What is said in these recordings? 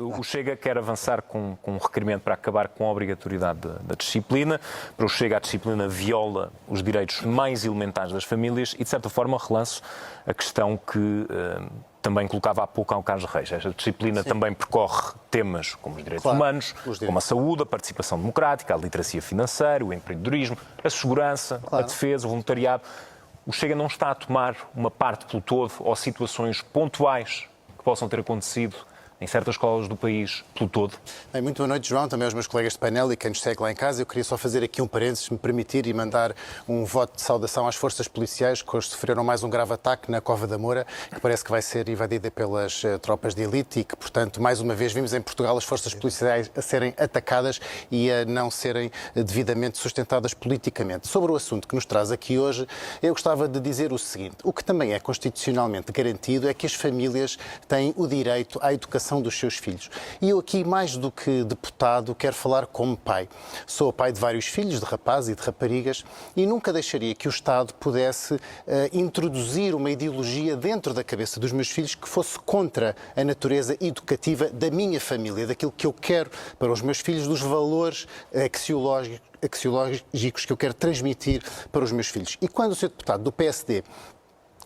O Chega quer avançar com um requerimento para acabar com a obrigatoriedade da disciplina. Para o Chega, a disciplina viola os direitos mais elementares das famílias e, de certa forma, relanço a questão que também colocava há pouco ao Carlos Reis. Esta disciplina também percorre temas como os direitos humanos, como a saúde, a participação democrática, a literacia financeira, o empreendedorismo, a segurança, a defesa, o voluntariado. O Chega não está a tomar uma parte pelo todo ou situações pontuais que possam ter acontecido em certas escolas do país, pelo todo. Bem, muito boa noite, João, também aos meus colegas de painel e quem nos segue lá em casa. Eu queria só fazer aqui um parênteses, se me permitir, e mandar um voto de saudação às forças policiais que hoje sofreram mais um grave ataque na Cova da Moura, que parece que vai ser invadida pelas tropas de elite e que, portanto, mais uma vez vimos em Portugal as forças policiais a serem atacadas e a não serem devidamente sustentadas politicamente. Sobre o assunto que nos traz aqui hoje, eu gostava de dizer o seguinte: o que também é constitucionalmente garantido é que as famílias têm o direito à educação dos seus filhos. E eu aqui, mais do que deputado, quero falar como pai. Sou pai de vários filhos, de rapazes e de raparigas, e nunca deixaria que o Estado pudesse introduzir uma ideologia dentro da cabeça dos meus filhos que fosse contra a natureza educativa da minha família, daquilo que eu quero para os meus filhos, dos valores axiológicos que eu quero transmitir para os meus filhos. E quando o Sr. Deputado do PSD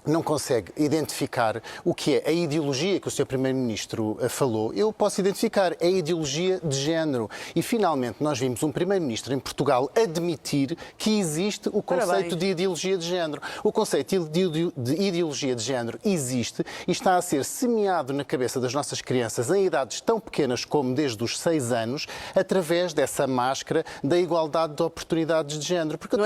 não consegue identificar o que é a ideologia que o Sr. Primeiro-Ministro falou, eu posso identificar a ideologia de género. E, finalmente, nós vimos um Primeiro-Ministro em Portugal admitir que existe o conceito de ideologia de género. O conceito de ideologia de género existe e está a ser semeado na cabeça das nossas crianças em idades tão pequenas como desde os 6 anos, através dessa máscara da igualdade de oportunidades de género. Porque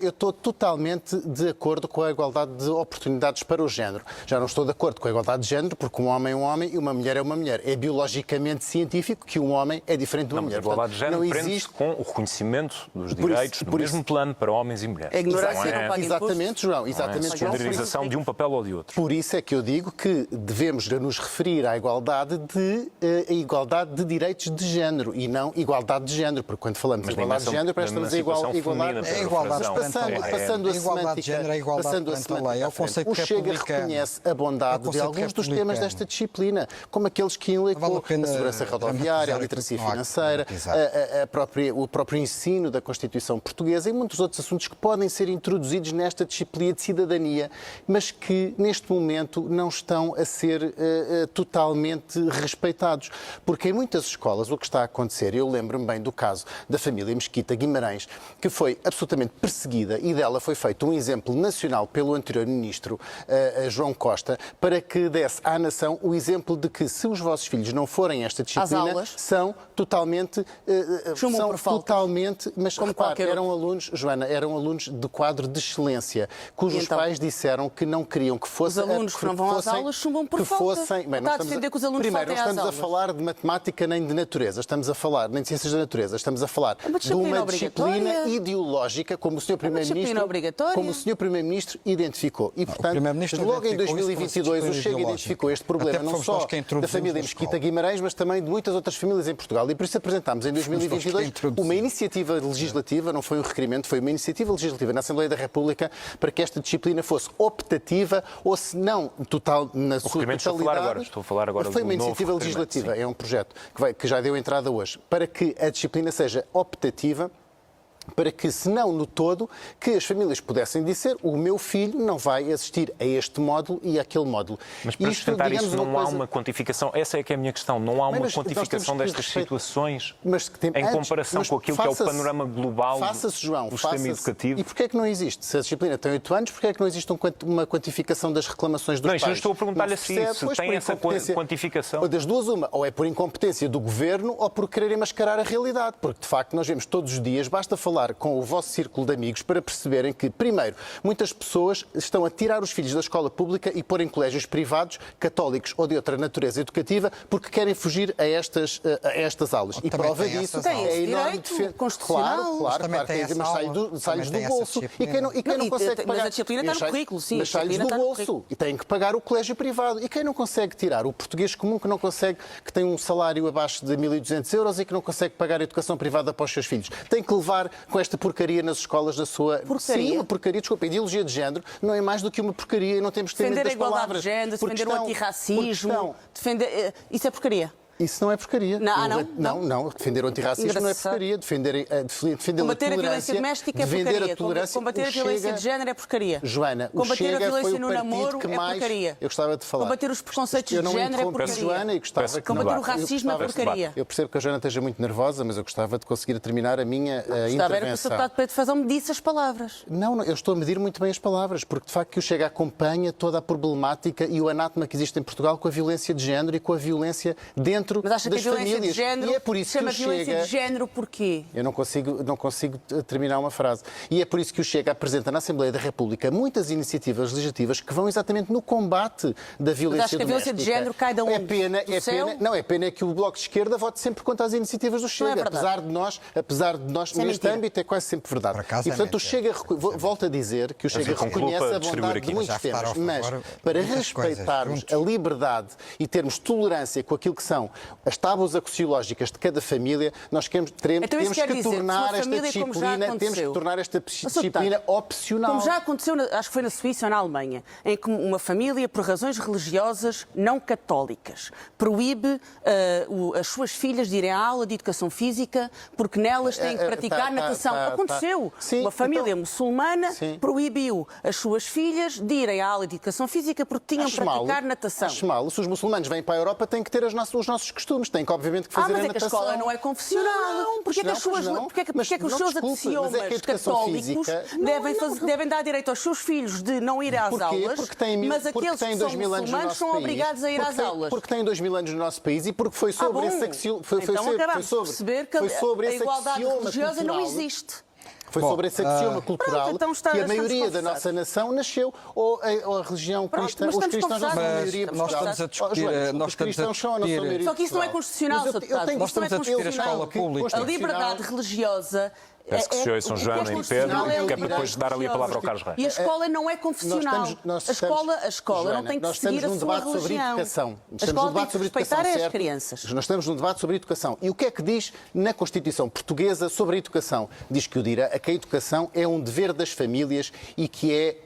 eu estou totalmente de acordo com a igualdade de oportunidades para o género. Já não estou de acordo com a igualdade de género, porque um homem é um homem e uma mulher é uma mulher. É biologicamente científico que um homem é diferente de uma mulher. A igualdade de género prende-se com o reconhecimento dos direitos no mesmo plano para homens e mulheres. É ignorância, exatamente, João. Exatamente, João. A generalização de um papel ou de outro. Por isso é que eu digo que devemos nos referir à igualdade de direitos de género e não igualdade de género, porque quando falamos de igualdade de género, parece que estamos a igualdade. É igualdade passando a semântica. O Chega reconhece a bondade de alguns dos temas desta disciplina, como aqueles que enlecou a segurança rodoviária, a literacia financeira, o próprio ensino da Constituição Portuguesa e muitos outros assuntos que podem ser introduzidos nesta disciplina de cidadania, mas que neste momento não estão a ser totalmente respeitados. Porque em muitas escolas o que está a acontecer, eu lembro-me bem do caso da família Mesquita Guimarães, que foi absolutamente perseguida e dela foi feito um exemplo nacional pelo anterior ministro, João Costa, para que desse à nação o exemplo de que se os vossos filhos não forem esta disciplina, são totalmente... mas repare, eram alunos, Joana, eram alunos de quadro de excelência, cujos pais disseram que não queriam que fossem... Os alunos que não vão às aulas chumbam por falta. Está a defender que os alunos faltem às aulas. Primeiro, não estamos a falar de matemática nem de natureza, estamos a falar nem de ciências da natureza, estamos a falar de uma disciplina ideológica, como o Sr. Primeiro-Ministro identificou. E, portanto, logo em 2022 o Chega identificou este problema não só da família Mesquita Guimarães, mas também de muitas outras famílias em Portugal. E por isso apresentámos em 2022 uma iniciativa legislativa, não foi um requerimento, foi uma iniciativa legislativa na Assembleia da República para que esta disciplina fosse optativa ou, se não total, na sua totalidade. Estou a falar agora foi uma iniciativa legislativa, é um projeto que já deu entrada hoje, para que a disciplina seja optativa, para que, se não no todo, que as famílias pudessem dizer: o meu filho não vai assistir a este módulo e àquele módulo. Mas para sustentar isso não há uma quantificação? Essa é que é a minha questão. Não há uma quantificação destas situações em comparação com aquilo que é o panorama global do sistema educativo? E porquê é que não existe? Se a disciplina tem 8 anos, porquê é que não existe uma quantificação das reclamações dos pais? Não, estou a perguntar-lhe assim, se tem essa quantificação. Ou das duas, uma. Ou é por incompetência do governo ou por quererem mascarar a realidade. Porque, de facto, nós vemos todos os dias, basta falar com o vosso círculo de amigos para perceberem que, primeiro, muitas pessoas estão a tirar os filhos da escola pública e pôr em colégios privados, católicos ou de outra natureza educativa, porque querem fugir a estas aulas. E prova disso é a enorme defesa. Claro, mas sai-lhes do bolso. E quem não consegue pagar... Mas a disciplina está no currículo, sim. Mas sai-lhes do bolso. E têm que pagar o colégio privado. E quem não consegue tirar? O português comum que tem um salário abaixo de 1.200 euros e que não consegue pagar a educação privada para os seus filhos. Tem que levar com esta porcaria nas escolas da sua... Porcaria? Sim, uma porcaria, desculpa, a ideologia de género não é mais do que uma porcaria e não temos que ter medo Defender a das igualdade palavras. de género, defender o antirracismo, defender... Isso é porcaria. Isso não é porcaria. Não? Defender o antirracismo não é porcaria. Defender combater a violência doméstica é porcaria. Combater a violência de género é porcaria. Joana, o combater Chega a violência foi o no partido namoro que é mais... porcaria. Eu gostava de falar. Combater os preconceitos Eu de não género é interrompo a porcaria. Joana e gostava que... Combater o racismo é porcaria. Eu percebo que a Joana esteja muito nervosa, mas eu gostava de conseguir terminar a minha Estava intervenção. era que o Sr. Deputado Pedro Frazão me disse as palavras. Não, eu estou a medir muito bem as palavras, porque de facto que o Chega acompanha toda a problemática e o anátema que existe em Portugal com a violência de género e com a violência dentro Mas acha das que a violência famílias. de género E é por isso que chama o violência Chega... de género porquê? Eu não consigo terminar uma frase. E é por isso que o Chega apresenta na Assembleia da República muitas iniciativas legislativas que vão exatamente no combate da violência acho que a violência de género cai da onde? É pena que o Bloco de Esquerda vote sempre contra as iniciativas do Chega. Apesar de nós neste âmbito, é quase sempre verdade. E portanto o Chega, volto a dizer que o Chega reconhece a bondade de muitos temas, mas para respeitarmos a liberdade e termos tolerância com aquilo que são as tábuas axiológicas de cada família, nós temos que tornar esta disciplina opcional. Como já aconteceu, acho que foi na Suíça ou na Alemanha, em que uma família, por razões religiosas não católicas, proíbe as suas filhas de irem à aula de educação física porque nelas têm que praticar natação. Aconteceu. Sim, uma família muçulmana proibiu as suas filhas de irem à aula de educação física porque tinham que praticar natação. Acho mal. Se os muçulmanos vêm para a Europa, têm que ter os nossos costumes. Têm que, obviamente, fazer a natação. Mas é que a escola não é confessional. Porquê é que os seus axiomas católicos devem dar direito aos seus filhos de não ir às aulas, mas aqueles que são muçulmanos são obrigados a ir às aulas? Porque têm 2000 anos no nosso país e porque foi sobre esse axioma. Então acabamos de perceber que a igualdade religiosa não existe. Foi sobre esse axioma cultural que a maioria da nossa nação nasceu, ou a religião cristã, os cristãos não são a maioria de Portugal. Nós estamos a discutir... Os cristãos são a nossa maioria. Só que isso não é constitucional, Sr. Deputado. Nós estamos a discutir a escola pública. A liberdade religiosa... Peço que se ouçam Joana e Pedro, que é para depois dar ali a palavra ao Carlos Reis. E a escola não é confessional. A escola não tem que seguir a sua religião. A escola tem que respeitar as crianças. Nós estamos num debate sobre educação. E o que é que diz na Constituição portuguesa sobre a educação? Diz que a educação é um dever das famílias e que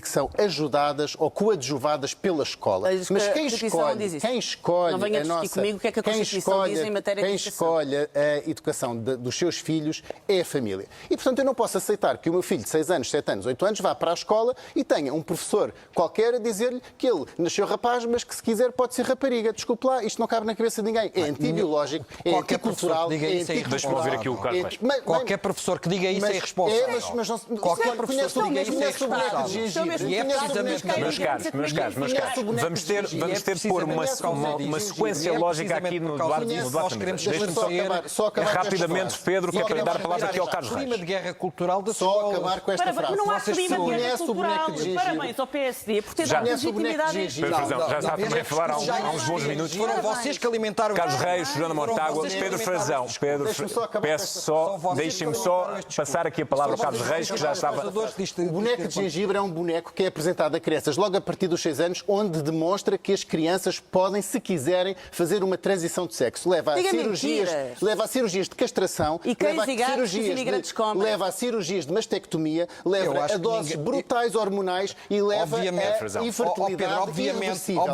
são ajudadas ou coadjuvadas pela escola. Mas quem escolhe não venha discutir comigo o que é que a Constituição diz em matéria de educação. Quem escolhe a educação dos seus filhos é a família. E, portanto, eu não posso aceitar que o meu filho de 6 anos, 7 anos, 8 anos vá para a escola e tenha um professor qualquer a dizer-lhe que ele nasceu rapaz, mas que se quiser pode ser rapariga. Desculpe lá, isto não cabe na cabeça de ninguém. É antibiológico, é anticultural, é anticultural. Deixa-me ouvir aqui o Carlos Reis. Qualquer professor que diga isso é irresponsável. Qualquer professor que diga isso é irresponsável. E é precisamente... Meus caros, vamos ter de pôr uma sequência lógica aqui no debate. Deixe-me só rapidamente, Pedro, que é para lhe dar a palavra aqui ao Carlos Reis. Clima de guerra cultural da Só acabar com esta frase. Não há clima de guerra o boneco cultural. de gengibre. Parabéns ao PSD por ter dado legitimidade. Pedro Frazão, já está também a falar há uns bons minutos. Foram vocês que alimentaram... Carlos Reis, Joana Mortágua, Pedro Frazão. Peço só, deixem-me só passar aqui a palavra ao Carlos Reis, que já estava... O boneco de gengibre é um boneco que é apresentado a crianças logo a partir dos 6 anos, onde demonstra que as crianças podem, se quiserem, fazer uma transição de sexo. Leva a cirurgias de castração, leva a cirurgias de mastectomia, leva a doses brutais hormonais e leva a infertilidade irreversível.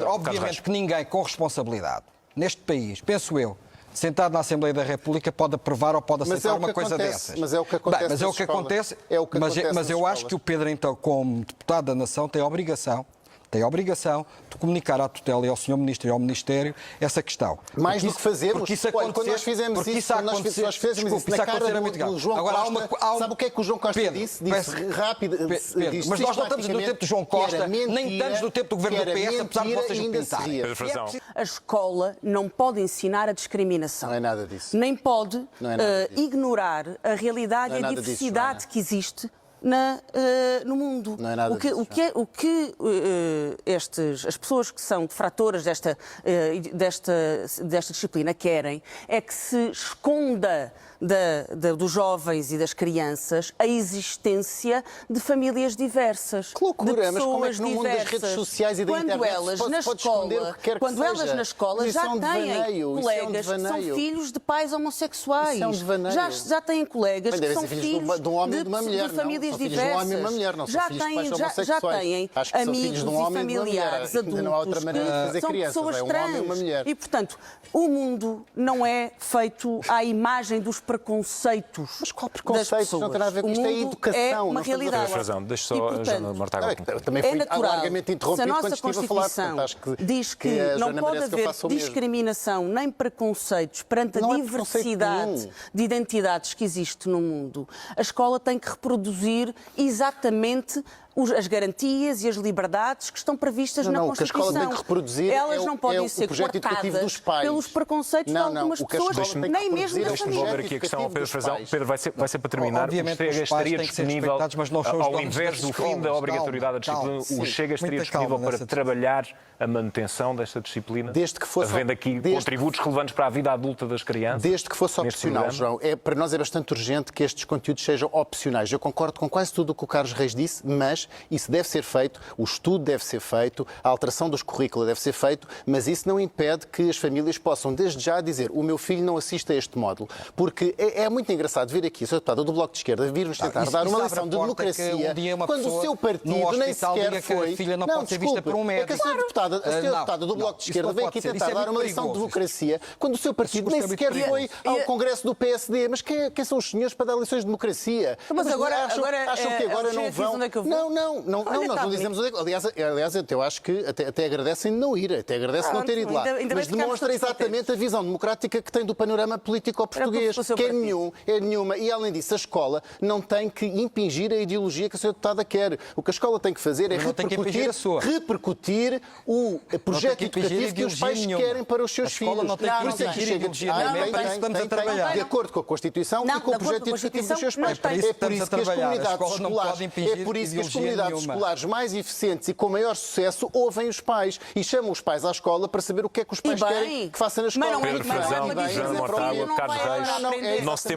Obviamente que ninguém com responsabilidade neste país, penso eu, sentado na Assembleia da República, pode aprovar ou pode aceitar uma coisa dessas. Mas é o que acontece. Mas eu acho que o Pedro, então, como deputado da Nação, tem a obrigação de comunicar à tutela e ao Sr. Ministro e ao Ministério essa questão. Mais do que fazemos. Porque isso quando nós fizemos isso, na cara do João Costa, sabe o que é que o João Costa disse? Disse rápido. Mas nós não estamos no tempo do João Costa, nem estamos no tempo do governo do PS, apesar de vocês o pintarem. A escola não pode ensinar a discriminação. Não é nada disso. Nem pode ignorar a realidade e a diversidade que existe no mundo. Não é nada As pessoas que são detratoras desta disciplina querem é que se esconda dos jovens e das crianças a existência de famílias diversas. Que loucura, de mas como é que pessoas no mundo das redes diversas. sociais e da Quando internet elas se na pode esconder escola, o que quer que quando elas seja? na escola Isso é já um têm devaneio, isso é um colegas que são devaneio. filhos de pais homossexuais. Isso é um devaneio. Já têm colegas Bem, que devem são ser filhos de um homem e de uma mulher, de não? famílias São filhos de um diversas. homem e uma mulher, não são já filhos de têm, pais já homossexuais. têm Acho que são amigos filhos de um e homem e de uma mulher. familiares Ainda não há outra adultos maneira de fazer são crianças, pessoas é um trans. homem e uma mulher. E, portanto, o mundo não é feito à imagem dos preconceitos. Mas qual das preconceito? Não tem nada a ver com o isto, é mundo educação. É não uma estamos a realidade. Tens razão. Deixa só E, a portanto, Joana Mortágua. Também é fui natural. largamente Se a interrompido nossa quando estive a falar. Constituição Portanto, acho que diz que a não Joana pode merece que eu haver faça o mesmo. discriminação nem preconceitos perante Não a há preconceito diversidade nenhum. de identidades que existe no mundo, a escola tem que reproduzir exatamente as garantias e as liberdades que estão previstas na Não, o que a Constituição. escola tem que reproduzir Elas não podem o ser projeto educativo dos cortadas pais. pelos preconceitos de algumas o que a escola pessoas, tem que nem mesmo reproduzir da é o Deixa-me devolver aqui a questão ao Pedro Frazão. Pedro, vai ser para terminar. Obviamente, O Chega os pais estaria têm que ser disponível, respeitados, mas não são os ao donos invés das do fim escolas. da obrigatoriedade da disciplina, Calma, o sim. Chega estaria Muita calma disponível para nessa trabalhar a manutenção desta disciplina, Desde que fosse- havendo aqui contributos relevantes para a vida adulta das crianças. Desde que fosse neste opcional, programa. João. Para nós é bastante urgente que estes conteúdos sejam opcionais. Eu concordo com quase tudo o que o Carlos Reis disse, mas isso deve ser feito, o estudo deve ser feito, a alteração dos currículos deve ser feito, mas isso não impede que as famílias possam, desde já, dizer o meu filho não assiste a este módulo. Porque é muito engraçado vir aqui, Sr. Deputado do Bloco de Esquerda, vir-nos tentar dar uma abre lição a de porta que democracia um dia uma quando o pessoa seu partido no nem hospital sequer diga que a foi... filha não pode ser vista por um médico. É que a Sra. Deputada, Não, Deputada do Bloco não, de isso Esquerda não vem pode aqui ser. tentar Isso é dar muito uma lição de perigoso. democracia quando o seu partido nem é muito sequer foi perigoso. ao Congresso do PSD. Mas quem são os senhores para dar lições de democracia? Mas agora acham que agora não vão? onde é que eu vou? Não, Olha, nós tá não bem. dizemos onde é que... Aliás, eu acho que até agradecem não ir, até agradecem não ter ido lá. ainda bem Mas que ficamos demonstra todos exatamente a visão democrática que tem do panorama político português, para o seu que é partido. nenhuma. E além disso, a escola não tem que impingir a ideologia que a Sra. Deputada quer. O que a escola tem que fazer é Mas não tem que impingir a sua. repercutir o projeto tem que impingir educativo que os ideologia pais nenhuma. querem para os seus A escola filhos. não tem que Por isso é impingir chega- ideologia nenhuma. É para isso que estamos a trabalhar. De acordo com a Constituição Não, e com o de acordo projeto com a educativo dos seus Constituição, pais. não tem. É por Estamos isso a que as trabalhar. A comunidades escola não escolares, pode impingir é por isso que as ideologia comunidades nenhuma. escolares mais eficientes e com maior sucesso ouvem os pais e chamam os pais à escola para saber o que é que os pais bem. querem que faça na Mas escola. não é Pedro Mas Frazão, não é Joana dizer Mortágua, não Carlos vai Reis, aprender. nosso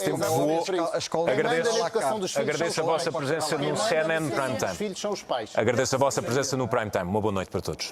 tempo Exatamente voou. para isso. A escola Agradeço- manda lá cá. agradeço a vossa presença no CNN Prime Os Time. filhos são os pais. Agradeço a vossa presença no Prime Time. Uma boa noite para todos.